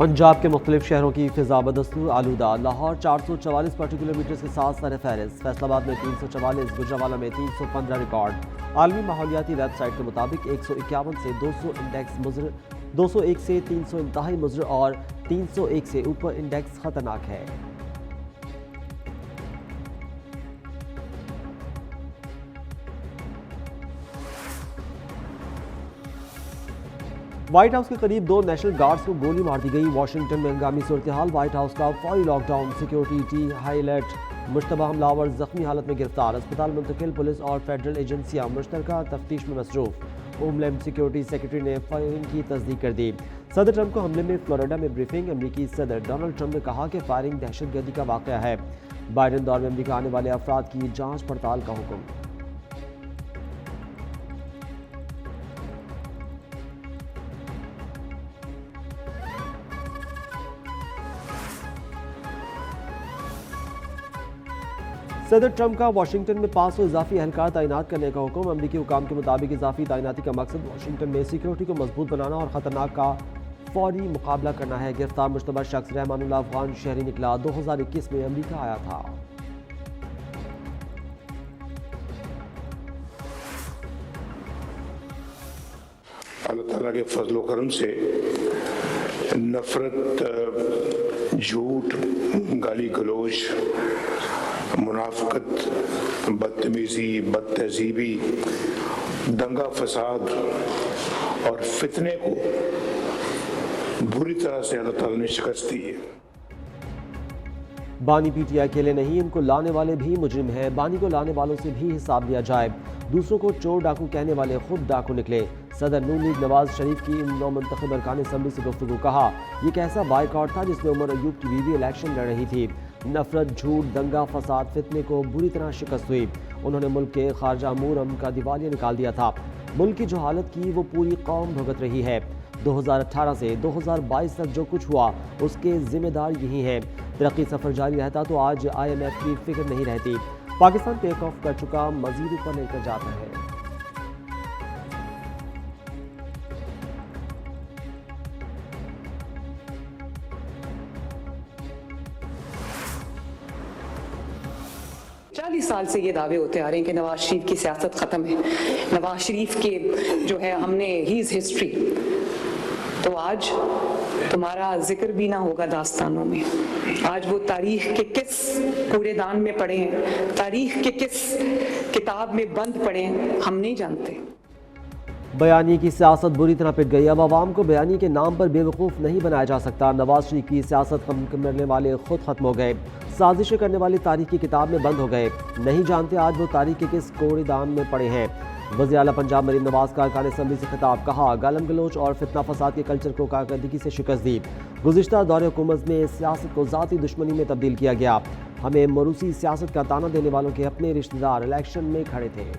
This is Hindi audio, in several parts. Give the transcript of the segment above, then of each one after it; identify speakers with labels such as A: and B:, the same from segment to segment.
A: पंजाब के मुख्तलिफ शहरों की फिजा बदस्तूर आलूदा। लाहौर 444 किलोमीटर के साथ सर फहरिस्त, फैसलाबाद में 344, गुजरावाला में 315 रिकॉर्ड। आलमी माहौलियाती वेबसाइट के मुताबिक 151 से 200 इंडेक्स मुज़र, 201 से 300 इंतहाई मुज़र और 301 से ऊपर इंडेक्स खतरनाक है। व्हाइट हाउस के करीब 2 नेशनल गार्ड्स को गोली मार दी गई। वाशिंगटन में हंगामी सूरत हाल, व्हाइट हाउस का फौरी lockdown, security T high alert, Mushtaba हमलावर जख्मी हालत में गिरफ्तार, अस्पताल मुंतकिल, पुलिस और फेडरल एजेंसियां मुश्तरका तफ्तीश में मसरूफ। होमलैंड सिक्योरिटी सेक्रेटरी ने फायरिंग की तस्दीक कर दी। सदर ट्रंप को हमले में फ्लोरिडा में ब्रीफिंग, अमरीकी सदर डोनाल्ड ट्रंप ने कहा कि फायरिंग दहशतगर्दी का वाक़या है। बाइडन दौर में अमरीका आने वाले अफराद की जाँच पड़ताल का हुक्म। सदर ट्रंप का वाशिंगटन में 500 इजाफी एहलकार तैनात करने का हुक्म। अमरीकी हुकाम के मुताबिक इजाफी तैनाती का मकसद वाशिंगटन में सिक्योरिटी को मजबूत बनाना और खतरनाक का फौरी मुकाबला करना है। गिरफ्तार मुश्तबा शख्स रहमानुल्लाह अफगान शहरी निकला, 2021 में अमरीका आया था।
B: अल्लाह ताला के फजल करम से नफरत, झूठ, गाली गलोच, मुनाफिकत, बदतमीजी, बदतहजीबी, दंगा फसाद और फितने को बुरी तरह से अल्लाह ताला ने शिकस्त दी है।
A: बानी पीटीआई अकेले नहीं, इनको लाने वाले भी मुजरिम हैं। बानी को लाने वालों से भी हिसाब लिया जाए। दूसरों को चोर डाकू कहने वाले खुद डाकू निकले। सदर नून लीग नवाज शरीफ की इन नौमुंतखब अरकान असम्बली से गुफ्तगू, कहा यह कैसा बाइकआउट था जिसमें उमर अयूब की बीवी इलेक्शन लड़ रही थी। नफरत, झूठ, दंगा फसाद, फितने को बुरी तरह शिकस्त हुई। उन्होंने मुल्क के खारजा अमूर का दिवालिया निकाल दिया था। मुल्क की जो हालत की वो पूरी कौम भुगत रही है। 2018 से 2022 तक जो कुछ हुआ उसके जिम्मेदार यही हैं। तरक्की सफर जारी रहता तो आज IMF की फिक्र नहीं रहती। पाकिस्तान टेक ऑफ कर चुका, मजीद ऊपर लेकर जाता है।
C: साल से ये दावे होते आ रहे हैं कि नवाज शरीफ की सियासत खत्म है, नवाज शरीफ के जो है हमने ही इज हिस्ट्री। तो आज तुम्हारा जिक्र भी ना होगा दास्तानों में। आज वो तारीख के किस कूड़ेदान में पड़े हैं, तारीख के किस किताब में बंद पड़े हैं, हम नहीं जानते।
A: बयानी की सियासत बुरी तरह पिट गई। अब आवाम को बयानी के नाम पर बेवकूफ़ नहीं बनाया जा सकता। नवाज शरीफ की सियासत कम करने वाले खुद खत्म हो गए। साजिशें करने वाली तारीख की किताब में बंद हो गए। नहीं जानते आज वो तारीख के किस कूड़ेदान में पड़े हैं। वज़ीर आला पंजाब मरीम नवाज का अरकान असम्बली से खिताब, कहा गालम गलोच और फितना फसाद के कल्चर को कारकर्दगी से शिकस्त दी। गुज़िश्ता दौरे हुकूमत में सियासत को ज़ाती दुश्मनी में तब्दील किया गया। हमें मरूसी सियासत का ताना देने वालों के अपने रिश्तेदार इलेक्शन में खड़े थे।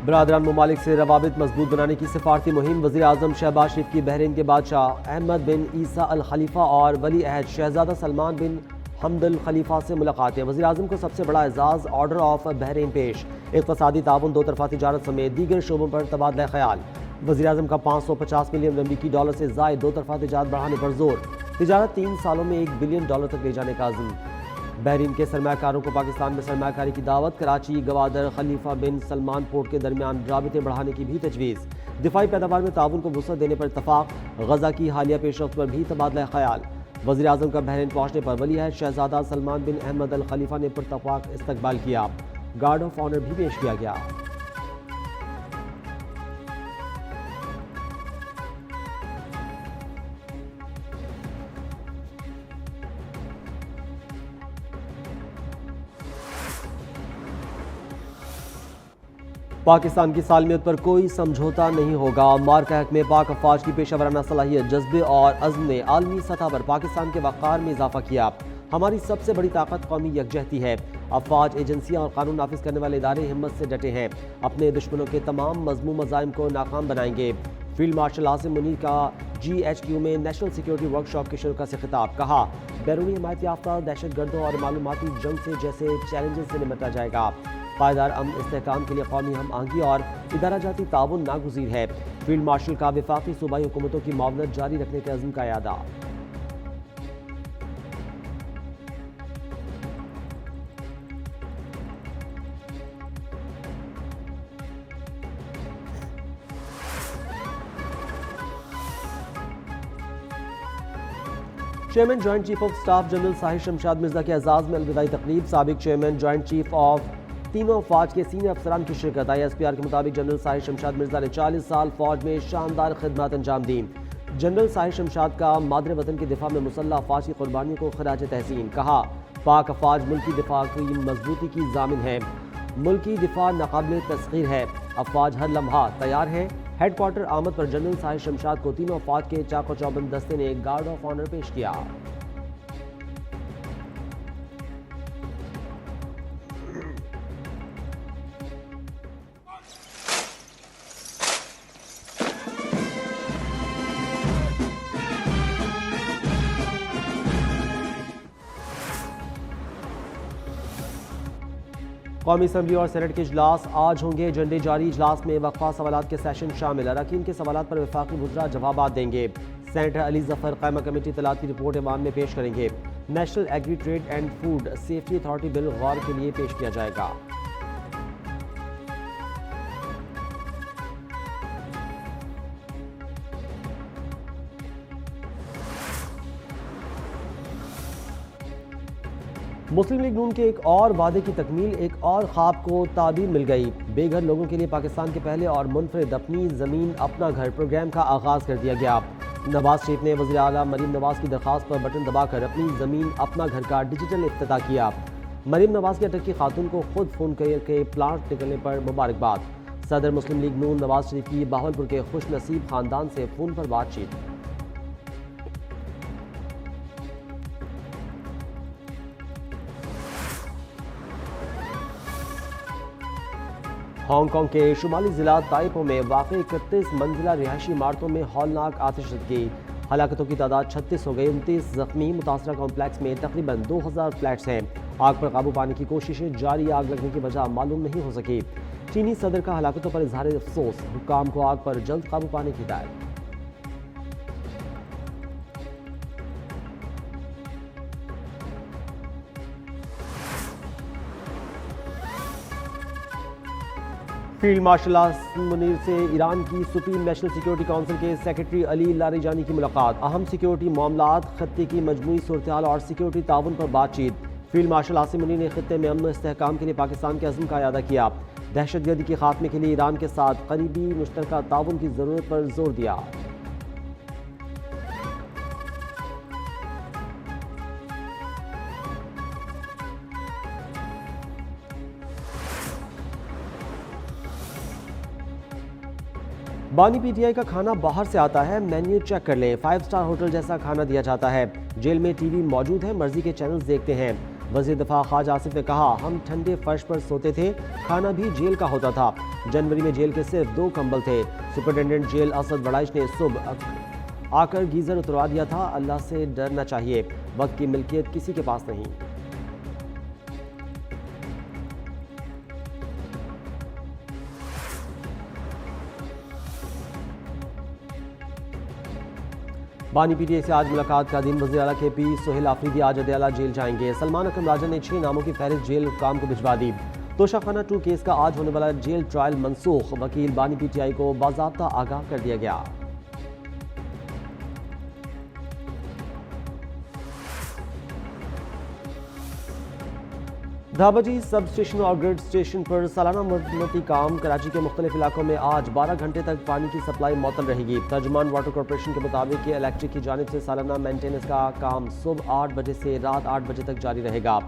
A: बरादरान ममालिक से रवाबित मजबूत बनाने की सिफारती मुहिम। वज़ीर आज़म शहबाज शरीफ की बहरीन के बादशाह अहमद बिन ईसा अल खलीफा और वली अहद शहजादा सलमान बिन हमद अल खलीफा से मुलाकातें। वज़ीर आज़म को सबसे बड़ा एजाज़ ऑर्डर ऑफ बहरीन पेश। इक़्तिसादी ताउन, दो तरफ़ा तिजारत समेत दीगर शोबों पर तबादला ख्याल। वज़ीर आज़म का 550 मिलियन अमरीकी डॉलर से ज़ायद दो तरफ़ा तिजारत बढ़ाने पर जोर। तिजारत 3 सालों में $1 बिलियन तक ले जाने का अज़्म। बहरीन के सरमाकारों को पाकिस्तान में सरमाकारी की दावत। कराची गवादर खलीफा बिन सलमान पोर्ट के दरमियान राबिते बढ़ाने की भी तजवीज़। दिफाई पैदावार में ताउन को वुसअत देने पर इत्तफाक। गजा की हालिया पेशरफ्त पर भी तबादला ख्याल। वज़ीर आज़म का बहरीन पहुँचने पर वली अहद शहजादा सलमान बिन अहमद अल खलीफा ने पुरतफ़ाक इस्तकबाल किया। गार्ड ऑफ ऑनर भी पेश किया गया। पाकिस्तान की सालमियत पर कोई समझौता नहीं होगा। मार्का हक में पाक अफवाज की पेशा सलाहियत, जज्बे और अज़्म ने आलमी सतह पर पाकिस्तान के वक़ार में इजाफा किया। हमारी सबसे बड़ी ताकत कौमी यकजहती है। अफवाज, एजेंसियाँ और कानून नाफिज करने वाले इदारे हिम्मत से डटे हैं, अपने दुश्मनों के तमाम मज़मूम मज़ाइम को नाकाम बनाएंगे। फील्ड मार्शल आसिम मुनीर का GHQ में नेशनल सिक्योरिटी वर्कशॉप की शुरुआत से खिताब। कहा, बैरूनी हिमायत याफ्ता दहशतगर्दों और मालूमाती जंग से जैसे चैलेंजेस से निपटा जाएगा। पायदार अमन इस्तेहकाम के लिए कौमी हम आहंगी और इदारा जाती ताउन नागुज़ीर है। फील्ड मार्शल का वफाकी सूबाई हुकूमतों की मुआवनत जारी रखने के अज़्म का यादा। Chairman joint chief of staff general Sahir Shamshad Mirza के एजाज में अलविदाई तकरीब। साबिक चेयरमैन जॉइंट चीफ ऑफ तीनों फौज के सीनियर अफसरान की शिरकत। ISPR के मुताबिक जनरल साहिर शमशाद मिर्जा ने 40 साल फौज में शानदार खिदमत अंजाम दी। जनरल साहिर शमशाद का मादरे वतन के दिफा में मुसल्लह अफवाज की कुर्बानियों को खराज तहसीन। कहा, पाक अफवाज मुल्की दिफा की मजबूती की जामिन है। मुल्की दिफा नाकाबिल तस्खीर है। अफवाज हर लम्हा तैयार है। हेडक्वार्टर आमद पर जनरल साहिर शमशाद को तीनों अफवाज के चाको चौबंद दस्ते ने गार्ड ऑफ ऑनर पेश किया। कौमी असम्बली और सेनेट के इजलास आज होंगे। एजेंडे जारी। इजलास में वक्फा सवालात के सेशन शामिल। अरकान के सवालात पर वफाकी वज़रा जवाबात देंगे। सेनेटर अली जफर कायमा कमेटी तलात की रिपोर्ट ईमान में पेश करेंगे। National agri trade and food safety authority bill गौर के लिए पेश किया जाएगा। मुस्लिम लीग नून के एक और वादे की तकमील, एक और ख्वाब को ताबीर मिल गई। बेघर लोगों के लिए पाकिस्तान के पहले और मुनफरिद अपनी ज़मीन अपना घर प्रोग्राम का आगाज़ कर दिया गया। नवाज शरीफ ने वज़ीर आला मरीम नवाज की दरख्वास्त पर बटन दबाकर अपनी ज़मीन अपना घर का डिजिटल इफ्तिताह किया। मरीम नवाज की अटकी खातून को खुद फ़ोन करके प्लांट निकलने पर मुबारकबाद। सदर मुस्लिम लीग नून नवाज शरीफ की बहावलपुर के खुश नसीब खानदान से फ़ोन पर बातचीत। हांगकांग के शुमाली जिला ताइपो में वाक़ 31 मंजिला रिहायशी इमारतों में हौलनाक आतिशज़दगी। हलाकतों की तादाद 36 हो गई। 29 जख्मी। मुतासरा कॉम्प्लेक्स में तकरीबन 2000 फ्लैट्स हैं। आग पर काबू पाने की कोशिशें जारी। आग लगने की वजह मालूम नहीं हो सकी। चीनी सदर का हलाकतों पर इजहार अफसोस। हुक्काम को आग पर जल्द काबू पाने की हिदायत। फील्ड मार्शल आसिम मुनीर से ईरान की सुप्रीम नेशनल सिक्योरिटी काउंसिल के सेक्रेटरी अली लारीजानी की मुलाकात। अहम सिक्योरिटी मामलात, खत्ते की मजमूई सूरत हाल और सिक्योरिटी ताउन पर बातचीत। फील्ड मार्शल आसिम मुनीर ने खत्ते में अमन व इस्तेहकाम के लिए पाकिस्तान के अज़्म का यादा किया। दहशतगर्दी के खात्मे के लिए ईरान के साथ करीबी मुश्तरका ताउन की ज़रूरत पर जोर दिया। बानी PTI का खाना बाहर से आता है, मेन्यू चेक कर लें। 5 स्टार होटल जैसा खाना दिया जाता है। जेल में TV मौजूद है, मर्जी के चैनल्स देखते हैं। वज़ीर दफ़ा ख्वाजा आसिफ ने कहा, हम ठंडे फर्श पर सोते थे, खाना भी जेल का होता था। जनवरी में जेल के सिर्फ 2 कंबल थे। सुपरिटेंडेंट जेल असद बड़ाइश ने सुबह आकर गीज़र उतरवा दिया था। अल्लाह से डरना चाहिए, वक्त की मिल्कियत किसी के पास नहीं। बानी PTI से आज मुलाकात का दिन। वज़ीर आला KP सोहेल आफरीदी आज अदयाला जेल जाएंगे। सलमान अकरम राजा ने 6 नामों की फहरिस्त जेल हुक्काम को भिजवा दी। तोशाखाना 2 केस का आज होने वाला जेल ट्रायल मनसूख। वकील बानी PTI को बाज़ाब्ता आगाह कर दिया गया। धाबाजी सब स्टेशन और ग्रिड स्टेशन पर सालाना मरम्मती काम। कराची के मुख्तलिफ इलाकों में आज 12 घंटे तक पानी की सप्लाई मुअत्तल रहेगी। तर्जुमान वाटर कॉरपोरेशन के मुताबिक इलेक्ट्रिक की जानिब से सालाना मेंटेनेंस का काम सुबह 8 बजे से रात 8 बजे तक जारी रहेगा।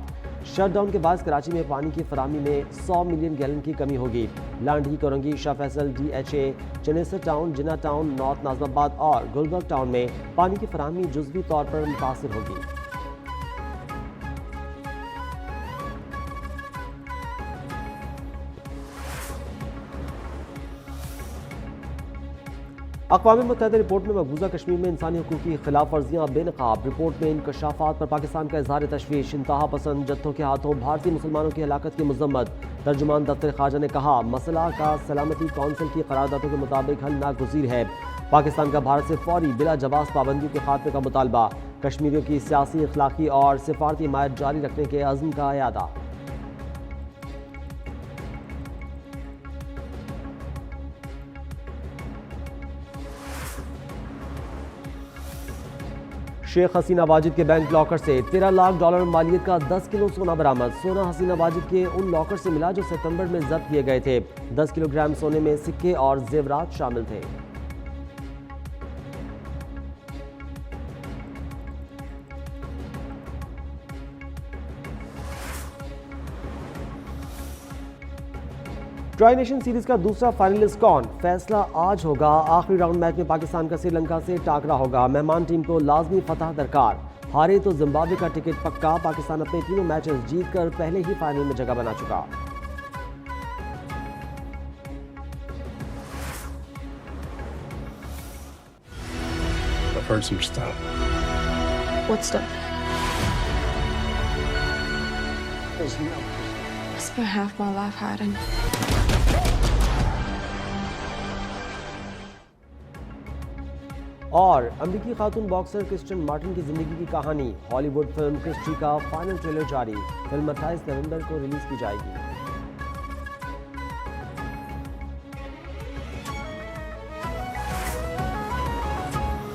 A: शटडाउन के बाद कराची में पानी की फराहमी में 100 मिलियन गैलन की कमी होगी। लांडी, कोरंगी, शाह फैसल, DHA, चनेसर टाउन, जिना टाउन, नॉर्थ नाजमाबाद और गुलबर्ग टाउन में पानी की फराहमी जुज़वी तौर पर मुतासिर होगी। अक़वाम मुत्तहिदा रिपोर्ट में मकबूजा कश्मीर में इंसानी हकूक़ की खिलाफ वर्जियाँ बेनकाब। रिपोर्ट में इंकशाफात पर पाकिस्तान का इजहार तशवीश। इंतहा पसंद जत्थों के हाथों भारतीय मुसलमानों की हलाकत की मजम्मत। तर्जुमान दफ्तर ख़ारजा ने कहा, मसला का सलामती कौंसिल की करारदादों के मुताबिक हल नागुज़ीर है। पाकिस्तान का भारत से फौरी बिला जवाब पाबंदियों के खात्मे का मुतालबा। कश्मीरियों की सियासी, अखलाकी और सिफारती हिमायत जारी रखने के अज़्म का यादा। शेख हसीना वाजिद के बैंक लॉकर से $13 लाख मालियत का 10 किलो सोना बरामद। सोना हसीना वाजिद के उन लॉकर से मिला जो सितंबर में जब्त किए गए थे। 10 किलोग्राम सोने में सिक्के और जेवरात शामिल थे। ट्राई नेशन सीरीज का दूसरा फाइनलिस्ट कौन? फैसला आज होगा। आखिरी राउंड मैच में पाकिस्तान का श्रीलंका से टाकरा होगा। मेहमान टीम को लाजमी फतह दरकार। हारे तो जिम्बाब्वे का टिकट पक्का। पाकिस्तान अपने तीनों मैचेस जीतकर पहले ही फाइनल में जगह बना चुका।
D: I've heard some stuff.
E: What stuff? I spent half my life hiding.
A: और अमेरिकी खातून बॉक्सर क्रिस्टियन मार्टिन की जिंदगी की कहानी। हॉलीवुड फिल्म क्रिस्टी का फाइनल ट्रेलर जारी। फिल्म 28 नवंबर को रिलीज की जाएगी।